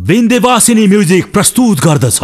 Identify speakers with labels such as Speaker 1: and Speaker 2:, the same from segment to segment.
Speaker 1: Vindhyavasini music प्रस्तुत गर्दछ।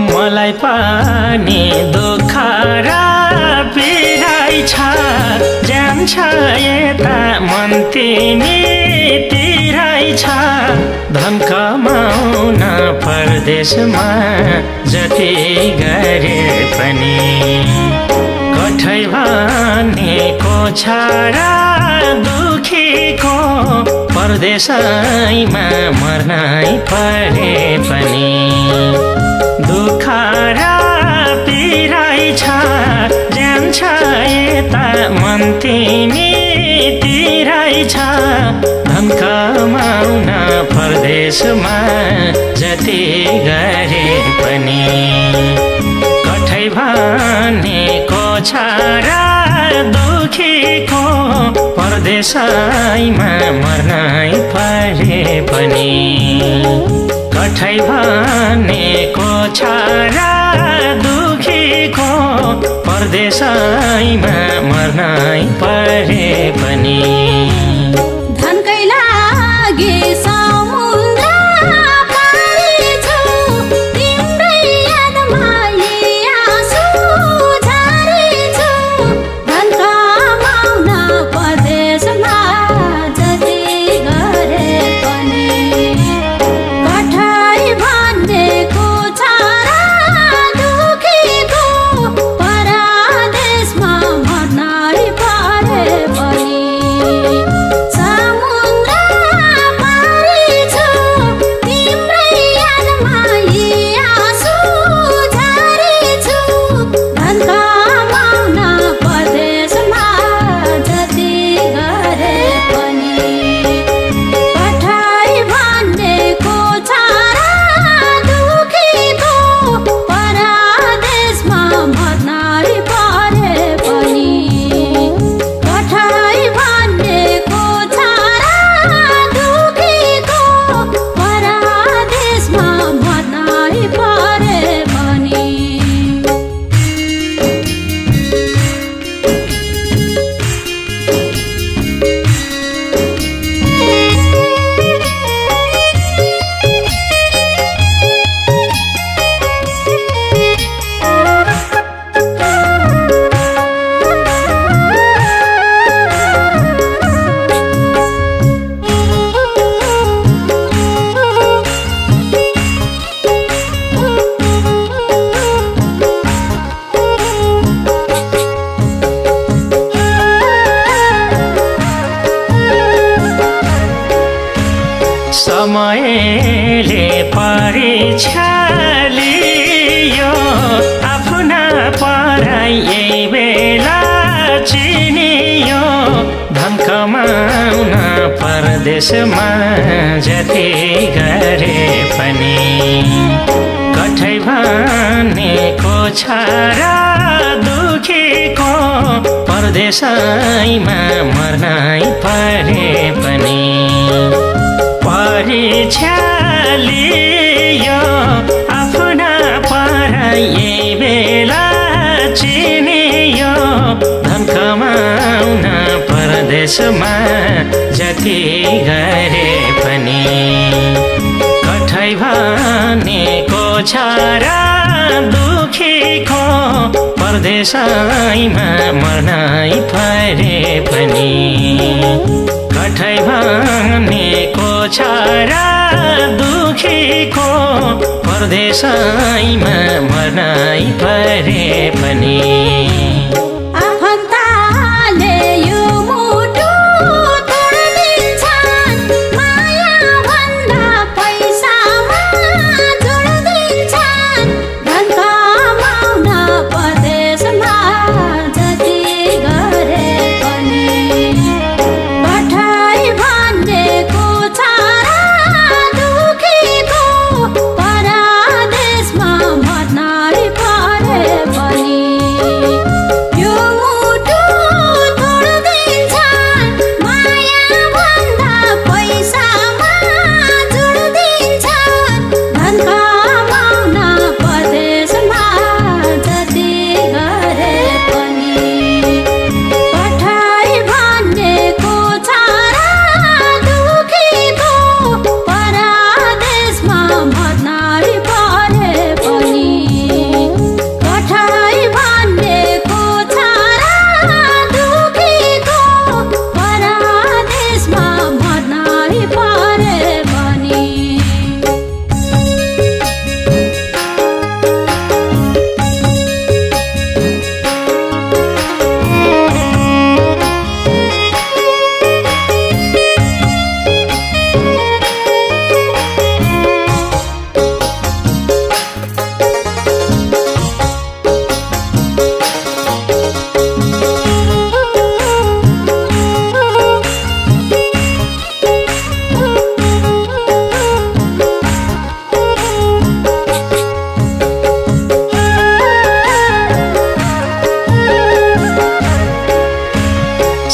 Speaker 2: मलाई पनि दुःख र पीडाइ छ, जान्छ यता मन तिमीतिरै छ। धन कमाउन परदेशमा जति गरे पनि कठै भनेको छ र दुखीको परदेशैमा मर्नै परे पनि। दुःख र पीडाइ छ, जान्छ यता मन तिमीतिरै छ। धन कमाउन परदेशमा जति गरे पनि कठै भनेको छ र दुखीको परदेशैमा मर्नै परे पनि। कठै भनेको छ र दुखीको परदेशैमा मर्नै परे पनि।
Speaker 3: धनकै लागि समुद्र पारी छु, तिम्रै यादमा यी आँसु झरेछु। धन कमाउन परदेशमा जति गरे पनि कठै भनेको छ र दुखीको परदेशमा मर्नै परे पनि। समुद्र पारी छु, तिम्रै यादमा यी आँसु झरेछु। धन कमाउन परदेशमा जति गरे पनि कठै भनेको छ र दुखीको परदेशमा मर्नै परे पनि। कठै भनेको छ र दुखीको परदेशमा मर्नै परे पनि।
Speaker 2: समयले परीक्षा लियो, आफ्ना पराई यही बेला चिनियो। धन कमाउन परदेशमा जति गरे पनि कठै भनेको छ र दुखीको परदेशैमा मर्नै परे पनि। परीक्षा लियो, आफ्ना पराई यही बेला चिनियो। धन कमाउन परदेशमा जति गरे पनि कठै भनेको छ र दुखीको परदेशैमा मर्नै परे पनि कठै भनेको छ र दुखीको परदेशैमा मर्नै परे पनि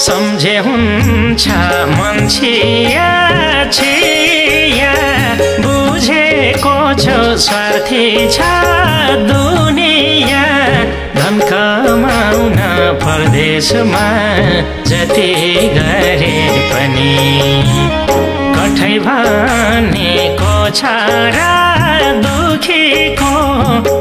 Speaker 2: सम्झे हुन्छ मान्छे छिया बुझेको छु स्वार्थी छ दुनिया धन कमाउन परदेशमा जति गरे पनि कठै भनेको छ र दुखीको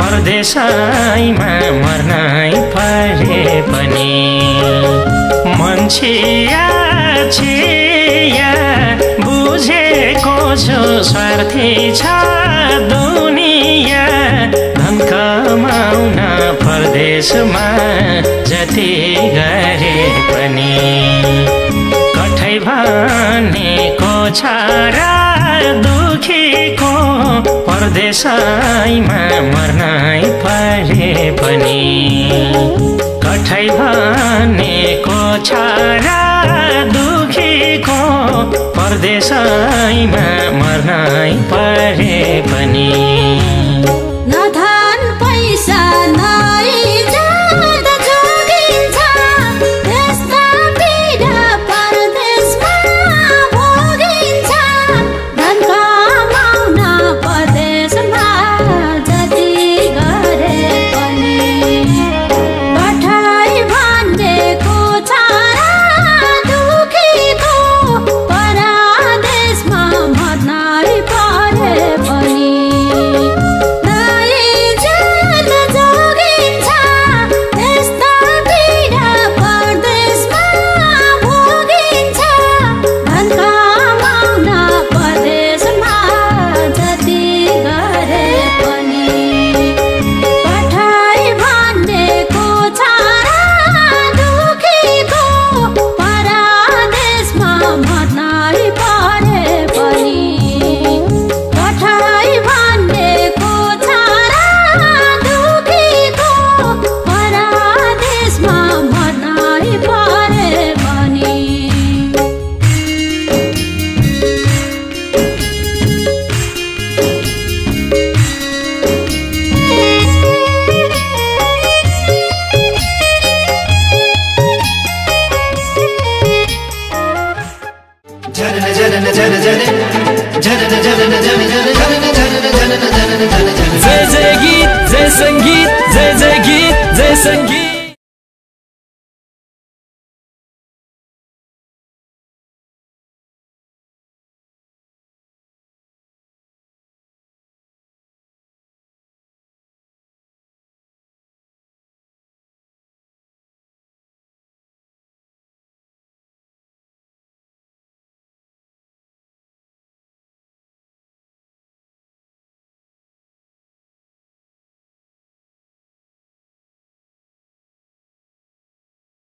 Speaker 2: परदेशैमा मर्नै परे पनि मान्छे छिया बुझेको छु स्वार्थी छ दुनिया धन कमाउन परदेशमा जति गरे पनि कठै भनेको छ र दुखीको परदेशैमा मर्नै परे पनि कठै भनेको छ र दुखीको परदेशैमा मर्नै परे पनि
Speaker 3: न धन पैसा नै जात जोगिन्छ त्यस्ता पीडा परदेशमा भोगिन्छ धन कमाउन परदेशमा जति गरे पनि कठै भनेको छ र दुखीको परदेशमा मर्नै परे पनि
Speaker 4: जय जय गीत जय संगीत जय जय गीत जय संगीत